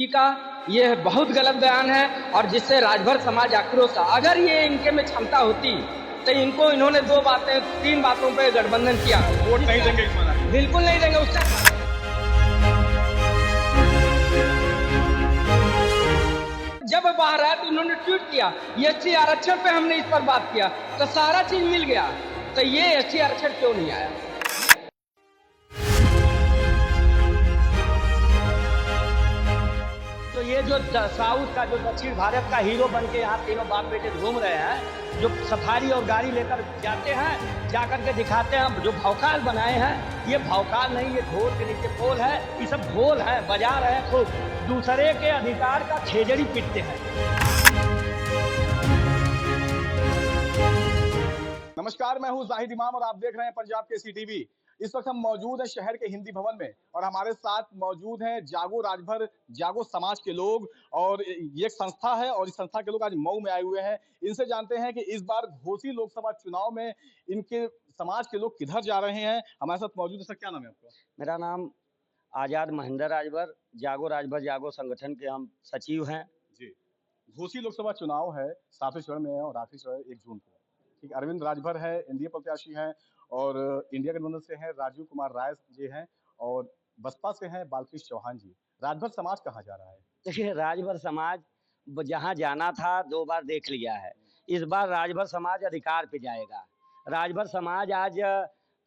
का ये बहुत गलत बयान है और जिससे राजभर समाज आक्रोश है। अगर ये इनके में क्षमता होती तो इन्होंने तीन बातों पे गठबंधन किया। वोट नहीं देंगे इस बार, बिल्कुल नहीं देंगे। उसका जब बाहर आया तो इन्होंने ट्वीट किया एसटी आरक्षण पे हमने इस पर बात किया तो सारा चीज मिल गया, तो ये एसटी आरक्षण क्यों नहीं आया? तो ये जो साउथ का जो दक्षिण भारत का हीरो बन के यहाँ तीनों बाप बेटे घूम रहे हैं, जो सफारी और गाड़ी लेकर जाते हैं, जाकर के दिखाते हैं, जो भौकाल बनाए हैं, ये भौकाल नहीं, ये ढोल के नीचे पोल है, ये सब ढोल है, बजा रहे हैं खूब, दूसरे के अधिकार का खेजड़ी पीटते हैं। नमस्कार, मैं हूं जाहिद इमाम और आप देख रहे हैं पंजाब केसरी टीवी। इस वक्त हम मौजूद हैं शहर के हिंदी भवन में और हमारे साथ मौजूद हैं जागो राजभर जागो समाज के लोग, और ये एक संस्था है और इस संस्था के लोग आज मऊ में आए हुए हैं। इनसे जानते हैं कि इस बार घोसी लोकसभा चुनाव में इनके समाज के लोग किधर जा रहे हैं। हमारे साथ मौजूद है। सर, क्या नाम है आपका? मेरा नाम आजाद महेंद्र राजभर जागो संगठन के हम सचिव हैं जी। घोसी लोकसभा चुनाव है, 7वें चरण में है और आखिरी चरण 1 जून को। ठीक, अरविंद राजभर है, एनडीए प्रत्याशी हैं, और इंडिया गठबंधन से हैं राजीव कुमार राय जी हैं, और बसपा से हैं बालकृष्ण चौहान जी। राजभर समाज कहाँ जा रहा है? देखिए, राजभर समाज जहाँ जाना था 2 बार देख लिया है। इस बार राजभर समाज अधिकार पे जाएगा। राजभर समाज आज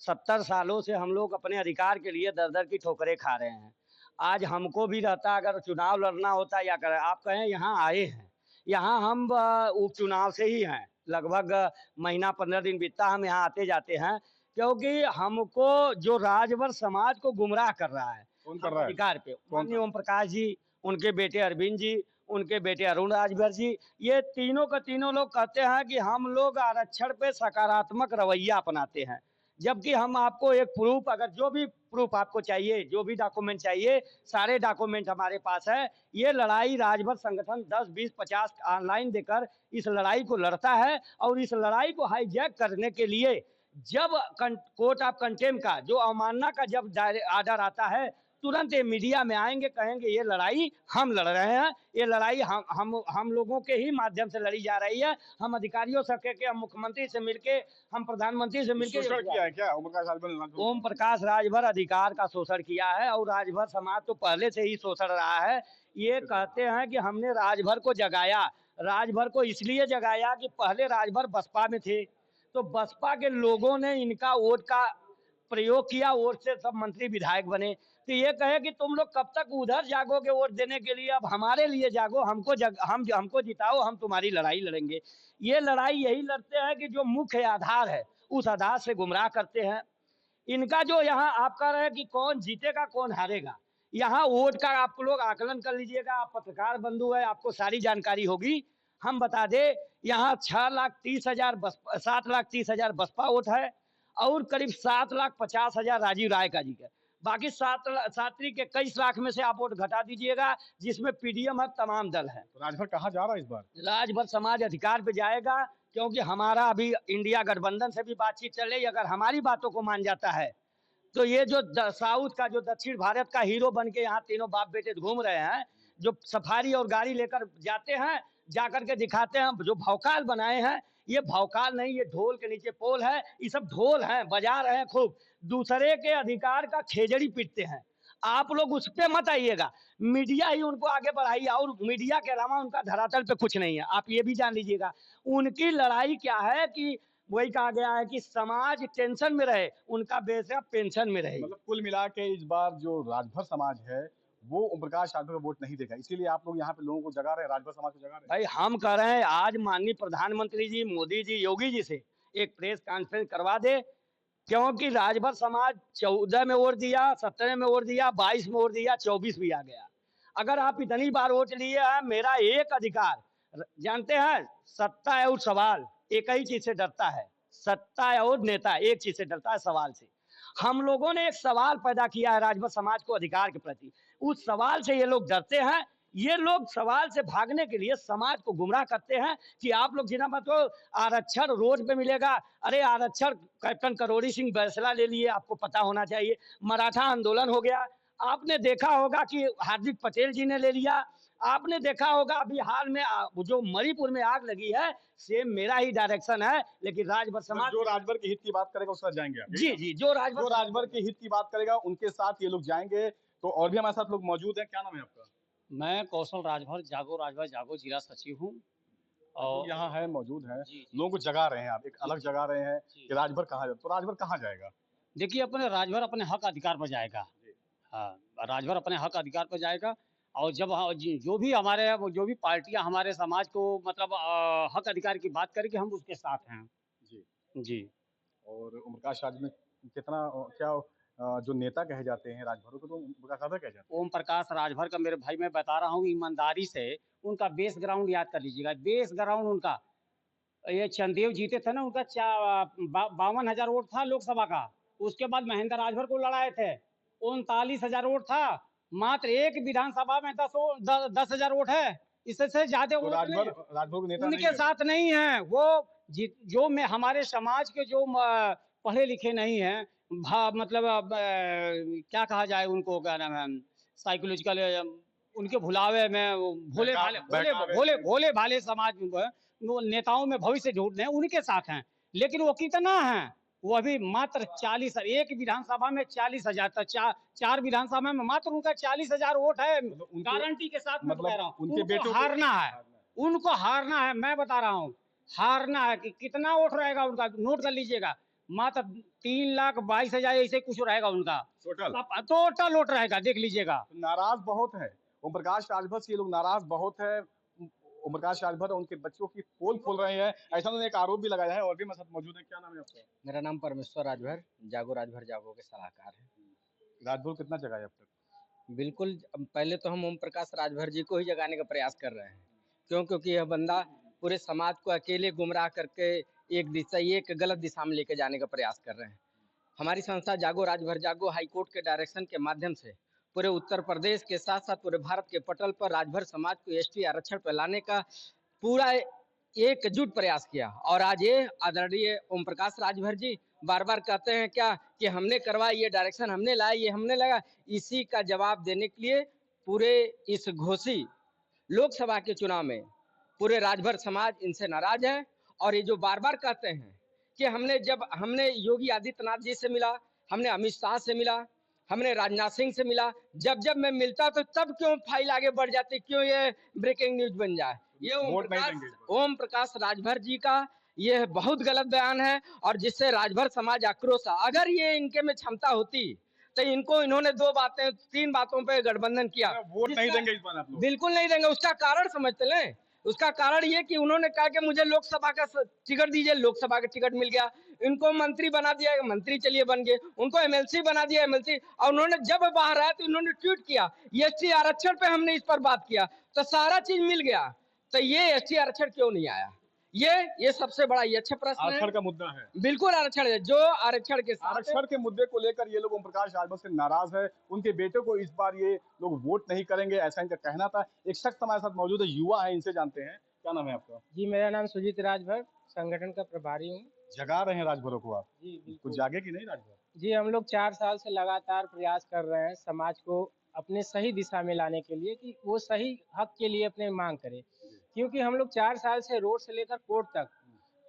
70 सालों से हम लोग अपने अधिकार के लिए दर दर की ठोकरें खा रहे हैं। आज हमको भी रहता, अगर चुनाव लड़ना होता या कर आप कहें यहाँ आए हैं, यहाँ हम उपचुनाव से ही हैं, लगभग महीना 15 दिन बीतता हम यहाँ आते जाते हैं, क्योंकि हमको जो राजभर समाज को गुमराह कर रहा है, कौन कर रहा है? अधिकार पे माननीय ओम प्रकाश जी, उनके बेटे अरविंद जी, उनके बेटे अरुण राजभर जी, ये तीनों के तीनों लोग कहते हैं कि हम लोग आरक्षण पे सकारात्मक रवैया अपनाते हैं, जबकि हम आपको एक प्रूफ, अगर जो भी प्रूफ आपको चाहिए, जो भी डॉक्यूमेंट चाहिए, सारे डॉक्यूमेंट हमारे पास है। ये लड़ाई राजभर संगठन 10, 20, 50 ऑनलाइन देकर इस लड़ाई को लड़ता है, और इस लड़ाई को हाईजैक करने के लिए जब कोर्ट ऑफ कंटेम्प्ट का जो अवमानना का जब आर्डर आता है, तुरंत ये मीडिया में आएंगे, कहेंगे ये लड़ाई हम लड़ रहे हैं, ये लड़ाई हम लोगों के ही माध्यम से लड़ी जा रही है। हम अधिकारियों से के हम मुख्यमंत्री से मिलके, हम प्रधानमंत्री से मिलके शोषण किया है क्या ओम प्रकाश राजभर अधिकार का शोषण किया है, और राजभर समाज तो पहले से ही शोषण रहा है। ये कहते हैं कि हमने राजभर को जगाया। राजभर को इसलिए जगाया कि पहले राजभर बसपा में थे, तो बसपा के लोगों ने इनका वोट का प्रयोग किया, वोट से सब मंत्री विधायक बने। तो ये कहे कि तुम लोग कब तक उधर जागोगे वोट देने के लिए, अब हमारे लिए जागो, हमको जिताओ, हम तुम्हारी लड़ाई लड़ेंगे। ये लड़ाई यही लड़ते हैं कि जो मुख्य आधार है उस आधार से गुमराह करते हैं। इनका जो यहाँ आप कह रहे हैं कि कौन जीतेगा कौन हारेगा, यहाँ वोट का आप लोग आकलन कर लीजिएगा। आप पत्रकार बंधु है, आपको सारी जानकारी होगी। हम बता दे, यहाँ 7,30,000 बसपा वोट है, और करीब 7,50,000 राजीव राय का जी का। बाकी 23 लाख में से आप वोट घटा दीजिएगा, जिसमें पीडीएम है, तमाम दल है। तो राजभर कहाँ जा रहा है इस बार? राजभर समाज अधिकार पे जाएगा, क्योंकि हमारा अभी इंडिया गठबंधन से भी बातचीत चल रही है। अगर हमारी बातों को मान जाता है तो ये जो साउथ का जो दक्षिण भारत का हीरो बन के यहाँ तीनों बाप बेटे घूम रहे हैं, जो सफारी और गाड़ी लेकर जाते हैं, जाकर के दिखाते हैं, जो भौकाल बनाए हैं, ये भौकाल नहीं, ये ढोल के नीचे पोल है, ये सब ढोल हैं, बजा रहे हैं खूब, दूसरे के अधिकार का खेजड़ी पीटते हैं। आप लोग उस पे मत आइएगा, मीडिया ही उनको आगे बढ़ाइए, और मीडिया के अलावा उनका धरातल पे कुछ नहीं है। आप ये भी जान लीजिएगा, उनकी लड़ाई क्या है कि वही कहा गया है कि समाज टेंशन में रहे, उनका बेस है पेंशन में रहे। मतलब कुल मिला के इस बार जो राजभर समाज है वो ओम प्रकाश राजभर को वोट नहीं देगा, इसीलिए आप लोग यहाँ पे लोगों को जगा रहे हैं, राजभर समाज को जगा रहे हैं। भाई हम कह रहे हैं, आज माननीय प्रधानमंत्री जी, मोदी जी, योगी जी से एक प्रेस कॉन्फ्रेंस करवा दे, क्योंकि राजभर समाज 14 में वोट दिया, 17 में वोट दिया, 22 में वोट दिया, 24 भी आ गया। अगर आप इतनी बार वोट लिए हैं, मेरा एक अधिकार, जानते हैं, सत्ता और सवाल एक ही चीज से डरता है, सत्ता और नेता एक चीज से डरता है, सवाल से। हम लोगों ने एक सवाल पैदा किया है राजभर समाज को अधिकार के प्रति, उस सवाल से ये लोग डरते हैं। ये लोग सवाल से भागने के लिए समाज को गुमराह करते हैं कि आप लोग जिना मत हो, आरक्षण रोड पे मिलेगा। अरे आरक्षण कैप्टन करोड़ी सिंह फैसला ले लिए, आपको पता होना चाहिए। मराठा आंदोलन हो गया, आपने देखा होगा कि हार्दिक पटेल जी ने ले लिया। आपने देखा होगा अभी हाल में जो मणिपुर में आग लगी है, सेम मेरा ही डायरेक्शन है, लेकिन राजभर समाज जो राजभर के हित की बात करेगा उसके साथ जाएंगे आप, यही जी ना? जी जो जो राजभर के हित की बात करेगा उनके साथ ये लोग जाएंगे। तो और भी हमारे साथ लोग मौजूद हैं। क्या नाम है आपका? मैं कौशल राजभर जागो जिला सचिव हूँ। और यहाँ है, मौजूद हैं, जी, लोगों को जगा रहे हैं, आप एक अलग जगा रहे हैं जी। कि राजभर कहाँ जाए, तो राजभर कहाँ जाएगा? देखिए अपने राजभर अपने हक अधिकार पर जाएगा। हाँ, राजभर अपने हक अधिकार पर जाएगा। और जब जो भी जो भी पार्टियां हमारे समाज को मतलब हक अधिकार की बात करें कि हम उसके साथ हैं। जी। जी। और ओम प्रकाश राज में कितना क्या जो नेता कहे जाते हैं राजभरों को, तो ओम प्रकाश राजभर कहे जाते ओम प्रकाश राजभर का मेरे भाई मैं बता रहा हूँ ईमानदारी से, उनका बेस ग्राउंड याद कर लीजिएगा। बेस ग्राउंड उनका, ये चंदेव जीते थे ना, उनका 52,000 वोट था लोकसभा का। उसके बाद महेंद्र राजभर को लड़ाए थे, 39,000 वोट था। मात्र एक विधानसभा में 10,000 वोट है, इससे ज्यादा हैं। तो वोट राजभर के नेता नहीं उनके है। साथ नहीं है। वो जो में हमारे समाज के जो पढ़े लिखे नहीं है, मतलब क्या कहा जाए उनको, क्या नाम है, साइकोलॉजिकल, उनके भुलावे में वो भोले भाले बहकावे भोले भाले समाज में वो नेताओं में भविष्य ढूंढते हैं, उनके साथ हैं। लेकिन वो कितना है, वो अभी मात्र 40, एक विधानसभा में 40,000 तक, चार विधानसभा में मात्र उनका 40,000 वोट है। गारंटी के साथ मैं कह रहा हूँ, उनके बेटों को हारना है, उनको हारना है। मैं बता रहा हूँ हारना है। कि कितना वोट रहेगा उनका, नोट कर लीजिएगा, मात्र 3,22,000 ऐसे कुछ रहेगा उनका टोटल वोट रहेगा, देख लीजिएगा। नाराज बहुत है ओम प्रकाश राजभर से, ये लोग नाराज बहुत है। ओम प्रकाश राजभर और उनके बच्चों की पोल खोल रहे हैं, ऐसा उन्होंने एक आरोप भी लगाया है। और भी मेरे साथ मौजूद है। क्या नाम है आपका? मेरा नाम परमेश्वर राजभर जागो के सलाहकार है। राजभर कितना जगाया अब तक? बिल्कुल, पहले तो हम ओम प्रकाश राजभर जी को ही जगाने का प्रयास कर रहे हैं। क्योंकि यह बंदा पूरे समाज को अकेले गुमराह करके एक गलत दिशा में लेके जाने का प्रयास कर रहे हैं। हमारी संस्था जागो राजभर जागो हाईकोर्ट के डायरेक्शन के माध्यम से पूरे उत्तर प्रदेश के साथ साथ पूरे भारत के पटल पर राजभर समाज को एसटी आरक्षण पर लाने का पूरा एकजुट प्रयास किया। और आज ये आदरणीय ओम प्रकाश राजभर जी बार बार कहते हैं क्या कि हमने करवाया, ये डायरेक्शन हमने लाया, ये हमने लगा। इसी का जवाब देने के लिए पूरे इस घोषी लोकसभा के चुनाव में पूरे राजभर समाज इनसे नाराज है। और ये जो बार बार कहते हैं कि हमने योगी आदित्यनाथ जी से मिला, हमने अमित शाह से मिला, हमने राजनाथ सिंह से मिला, जब मैं मिलता तो तब क्यों फाइल आगे बढ़ जाती, क्यों ये ब्रेकिंग न्यूज बन जाए। ये ओम प्रकाश राजभर जी का यह बहुत गलत बयान है, और जिससे राजभर समाज आक्रोश है। अगर ये इनके में क्षमता होती तो इन्होंने 3 बातों पे गठबंधन किया। वोट नहीं देंगे इस बार आप लोग? बिल्कुल नहीं देंगे। उसका कारण समझते लें। उसका कारण ये कि उन्होंने कहा कि मुझे लोकसभा का टिकट दीजिए, लोकसभा का टिकट मिल गया। इनको मंत्री बना दिया, मंत्री चलिए बन गए। उनको एमएलसी बना दिया, एमएलसी। और उन्होंने जब बाहर आया तो इन्होंने ट्वीट किया एसटी आरक्षण पे हमने इस पर बात किया, तो सारा चीज मिल गया। तो ये एसटी आरक्षण क्यों नहीं आया, ये सबसे बड़ा ये अच्छा प्रश्न है। आरक्षण का मुद्दा है। बिल्कुल आरक्षण है, जो आरक्षण के मुद्दे को लेकर ये लोग ओम प्रकाश राजभर से नाराज है। उनके बेटे को इस बार ये लोग वोट नहीं करेंगे, ऐसा इनका कहना था। एक शख्स हमारे साथ मौजूद है, युवा है, इनसे जानते हैं। क्या नाम है आपका? जी, मेरा नाम सुजीत राजभर, संगठन का प्रभारी हूँ। जगा रहे हैं राजभरों को आप? जी कुछ बिल्कुल। जागे कि नहीं राजभर? जी, हम लोग 4 साल से लगातार प्रयास कर रहे हैं समाज को अपने सही दिशा में लाने के लिए, कि वो सही हक के लिए अपने मांग करे। क्योंकि हम लोग 4 साल से रोड से लेकर कोर्ट तक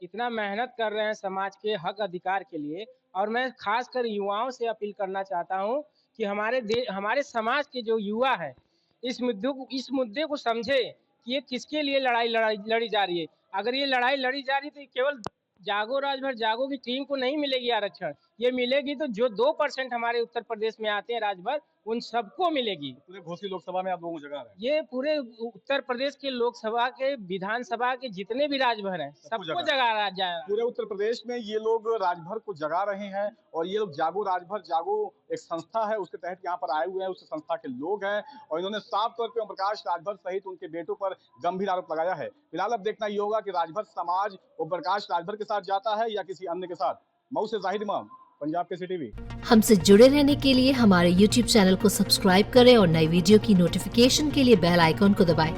इतना मेहनत कर रहे हैं समाज के हक अधिकार के लिए। और मैं खासकर युवाओं से अपील करना चाहता हूँ कि हमारे समाज के जो युवा है इस मुद्दे को समझे कि ये किसके लिए लड़ी जा रही है। अगर ये लड़ाई लड़ी जा रही है तो केवल जागो राजभर जागो की टीम को नहीं मिलेगी आरक्षण, ये मिलेगी तो जो 2% हमारे उत्तर प्रदेश में आते हैं राजभर, उन सबको मिलेगी। पूरे घोसी लोकसभा में आप लोगों को जगा रहे हैं? ये पूरे उत्तर प्रदेश के लोकसभा के विधानसभा के जितने भी राजभर हैं सबको जगा जाए। पूरे उत्तर प्रदेश में ये लोग राजभर को जगा रहे हैं। और ये लोग जागो राजभर जागो एक संस्था है, उसके तहत यहाँ पर आए हुए हैं, उस संस्था के लोग हैं। और इन्होंने साफ तौर पे ओम प्रकाश राजभर सहित उनके बेटों पर गंभीर आरोप लगाया है। फिलहाल अब देखना ये होगा कि राजभर समाज ओम प्रकाश राजभर के साथ जाता है या किसी अन्य के साथ। मऊ से जाहिद इमाम, पंजाब केसरी टीवी। हमसे जुड़े रहने के लिए हमारे YouTube चैनल को सब्सक्राइब करें और नई वीडियो की नोटिफिकेशन के लिए बेल आइकॉन को दबाएं।